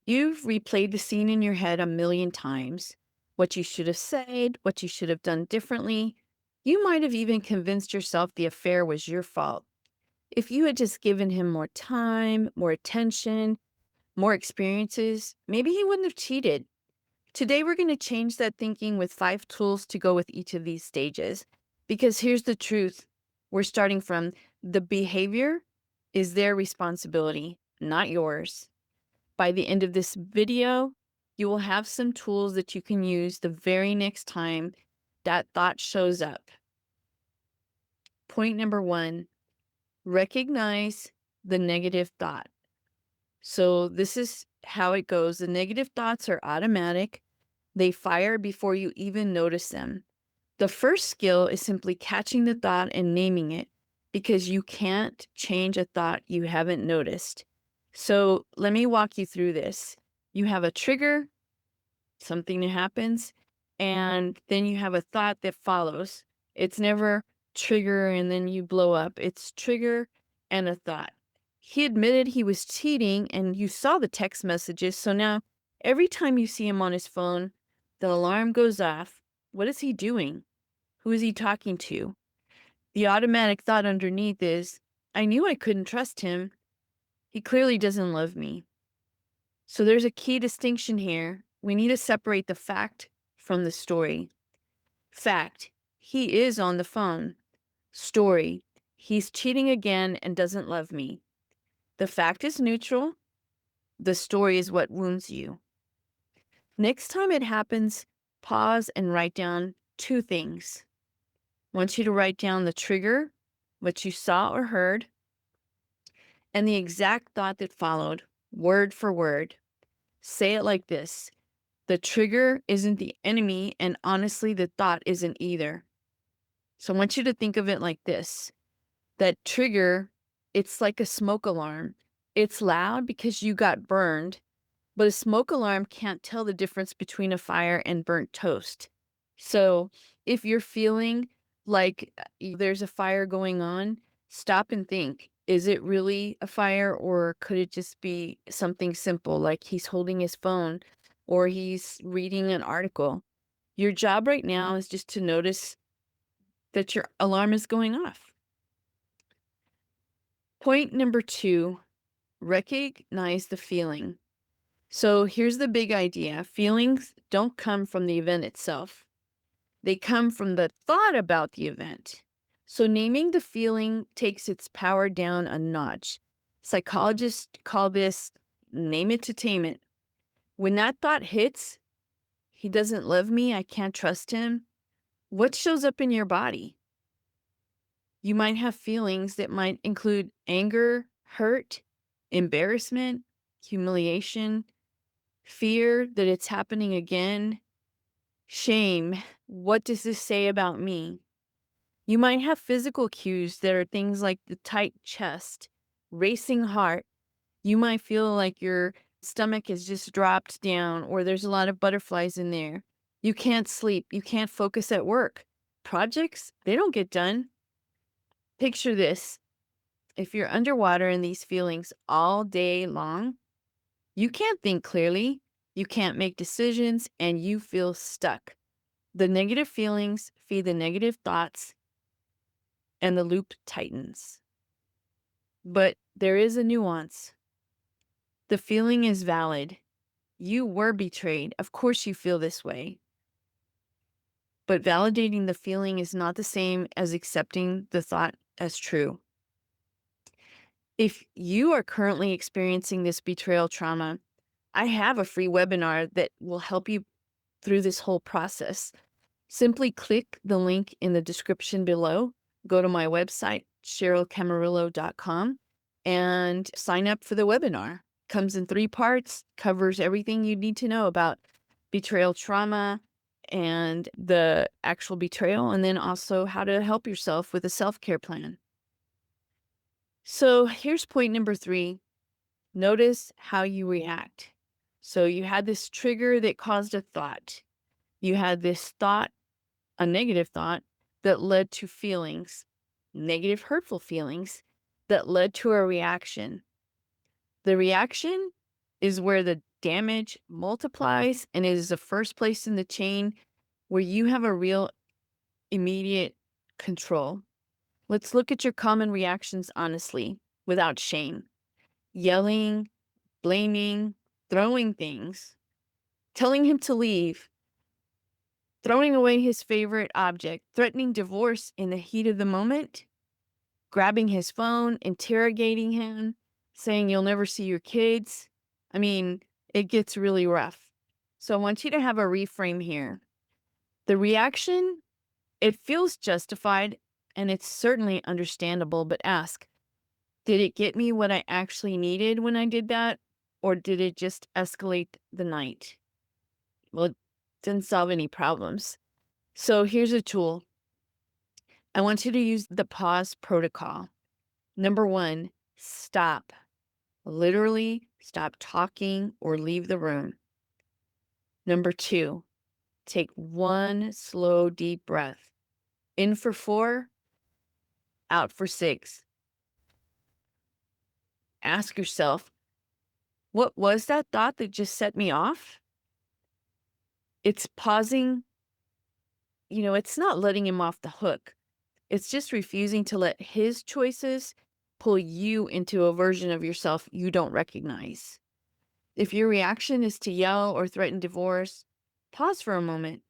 You've replayed the scene in your head a million times. What you should have said, what you should have done differently. You might have even convinced yourself the affair was your fault. If you had just given him more time, more attention, more experiences, maybe he wouldn't have cheated. Today, we're going to change that thinking with 5 tools to go with each of these stages. Because here's the truth, we're starting from the behavior is their responsibility, not yours. By the end of this video, you will have some tools that you can use the very next time that thought shows up. Point number 1, recognize the negative thought. So this is how it goes. The negative thoughts are automatic. They fire before you even notice them. The first skill is simply catching the thought and naming it, because you can't change a thought you haven't noticed. So let me walk you through this. You have a trigger, something that happens, and then you have a thought that follows. It's never trigger and then you blow up. It's trigger and a thought. He admitted he was cheating and you saw the text messages. So now every time you see him on his phone, the alarm goes off. What is he doing? Who is he talking to? The automatic thought underneath is, I knew I couldn't trust him. He clearly doesn't love me. So there's a key distinction here. We need to separate the fact from the story. Fact, he is on the phone. Story, he's cheating again and doesn't love me. The fact is neutral. The story is what wounds you. Next time it happens, pause and write down 2 things. I want you to write down the trigger, what you saw or heard, and the exact thought that followed, word for word. Say it like this: the trigger isn't the enemy, and honestly, the thought isn't either. So I want you to think of it like this. That trigger, it's like a smoke alarm. It's loud because you got burned, but a smoke alarm can't tell the difference between a fire and burnt toast. So if you're feeling like there's a fire going on, stop and think, is it really a fire, or could it just be something simple like he's holding his phone or he's reading an article? Your job right now is just to notice that your alarm is going off. Point number 2, recognize the feeling. So here's the big idea. Feelings don't come from the event itself. They come from the thought about the event. So naming the feeling takes its power down a notch. Psychologists call this name it to tame it. When that thought hits, he doesn't love me, I can't trust him, what shows up in your body? You might have feelings that might include anger, hurt, embarrassment, humiliation, fear that it's happening again, shame. What does this say about me? You might have physical cues that are things like the tight chest, racing heart. You might feel like your stomach has just dropped down, or there's a lot of butterflies in there. You can't sleep. You can't focus at work. Projects, they don't get done. Picture this. If you're underwater in these feelings all day long, you can't think clearly, you can't make decisions, and you feel stuck. The negative feelings feed the negative thoughts, and the loop tightens. But there is a nuance. The feeling is valid. You were betrayed. Of course you feel this way. But validating the feeling is not the same as accepting the thought as true. If you are currently experiencing this betrayal trauma, I have a free webinar that will help you through this whole process. Simply click the link in the description below, go to my website, CherylCamarillo.com, and sign up for the webinar. Comes in 3 parts, covers everything you need to know about betrayal trauma and the actual betrayal, and then also how to help yourself with a self-care plan. So here's point number 3. Notice how you react. So you had this trigger that caused a thought. You had this thought, a negative thought, that led to feelings, negative, hurtful feelings that led to a reaction. The reaction is where the damage multiplies and it is the first place in the chain where you have a real immediate control. Let's look at your common reactions honestly, without shame. Yelling, blaming, throwing things, telling him to leave, throwing away his favorite object, threatening divorce in the heat of the moment, grabbing his phone, interrogating him, saying you'll never see your kids. I mean, it gets really rough. So I want you to have a reframe here. The reaction, it feels justified and it's certainly understandable, but ask, did it get me what I actually needed when I did that? Or did it just escalate the night? Well, it didn't solve any problems. So here's a tool. I want you to use the pause protocol. Number one, stop. Literally stop talking or leave the room. Number two, take one slow, deep breath. In for 4, out for 6. Ask yourself, what was that thought that just set me off? It's pausing, it's not letting him off the hook. It's just refusing to let his choices pull you into a version of yourself you don't recognize. If your reaction is to yell or threaten divorce, pause for a moment.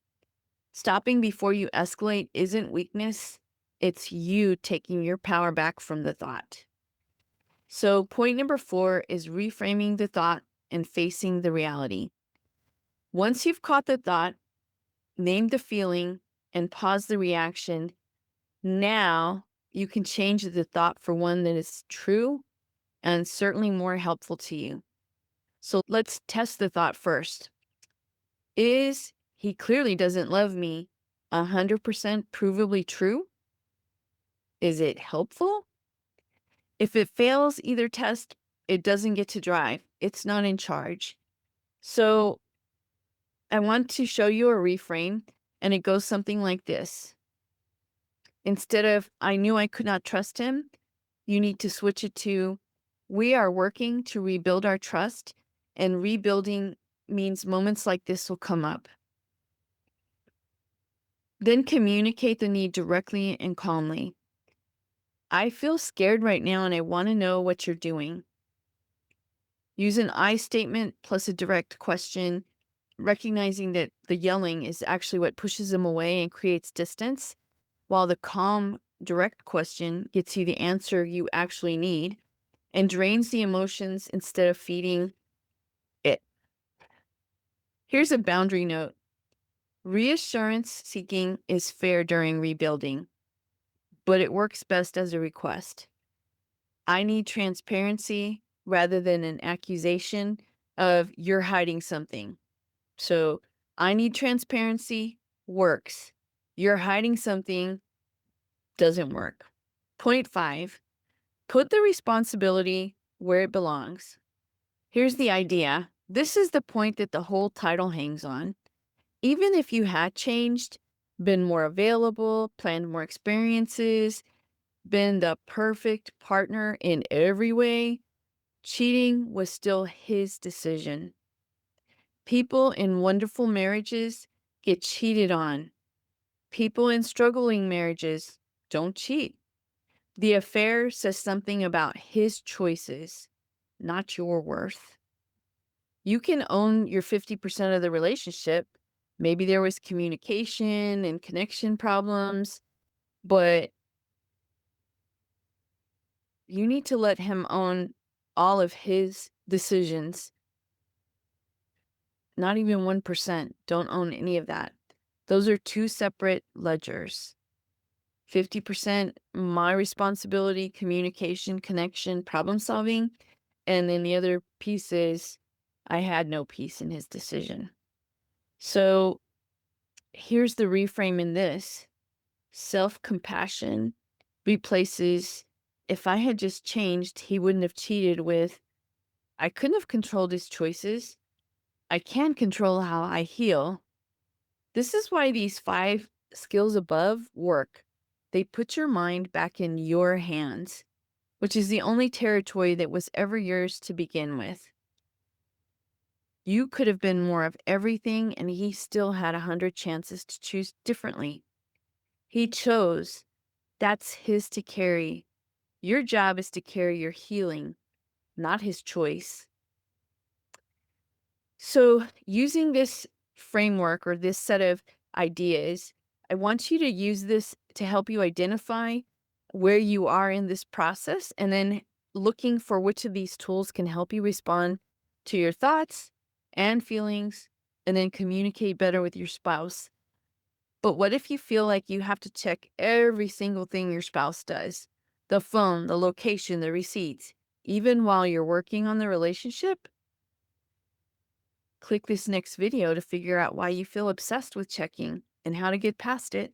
Stopping before you escalate isn't weakness, it's you taking your power back from the thought. So, point number 4 is reframing the thought and facing the reality. Once you've caught the thought, name the feeling, and pause the reaction, now you can change the thought for one that is true and certainly more helpful to you. So, let's test the thought first. Is he clearly doesn't love me 100% provably true? Is it helpful? If it fails either test, it doesn't get to drive. It's not in charge. So I want to show you a reframe, and it goes something like this. Instead of, I knew I could not trust him, you need to switch it to, we are working to rebuild our trust, and rebuilding means moments like this will come up. Then communicate the need directly and calmly. I feel scared right now and I want to know what you're doing. Use an I statement plus a direct question, recognizing that the yelling is actually what pushes them away and creates distance, while the calm, direct question gets you the answer you actually need and drains the emotions instead of feeding it. Here's a boundary note. Reassurance seeking is fair during rebuilding, but it works best as a request. I need transparency rather than an accusation of you're hiding something. So I need transparency works. You're hiding something doesn't work. Point 5, put the responsibility where it belongs. Here's the idea. This is the point that the whole title hangs on. Even if you had changed, been more available, planned more experiences, been the perfect partner in every way, cheating was still his decision. People in wonderful marriages get cheated on. People in struggling marriages don't cheat. The affair says something about his choices, not your worth. You can own your 50% of the relationship. Maybe there was communication and connection problems, but you need to let him own all of his decisions. Not even 1%. Don't own any of that. Those are two separate ledgers. 50% my responsibility, communication, connection, problem solving. And then the other piece is I had no piece in his decision. So here's the reframe in this. Self-compassion replaces, if I had just changed, he wouldn't have cheated, with, I couldn't have controlled his choices. I can control how I heal. This is why these 5 skills above work. They put your mind back in your hands, which is the only territory that was ever yours to begin with. You could have been more of everything, and he still had 100 chances to choose differently. He chose. That's his to carry. Your job is to carry your healing, not his choice. So, using this framework or this set of ideas, I want you to use this to help you identify where you are in this process and then looking for which of these tools can help you respond to your thoughts and feelings and then communicate better with your spouse. But what if you feel like you have to check every single thing your spouse does? The phone, the location, the receipts, even while you're working on the relationship? Click this next video to figure out why you feel obsessed with checking and how to get past it.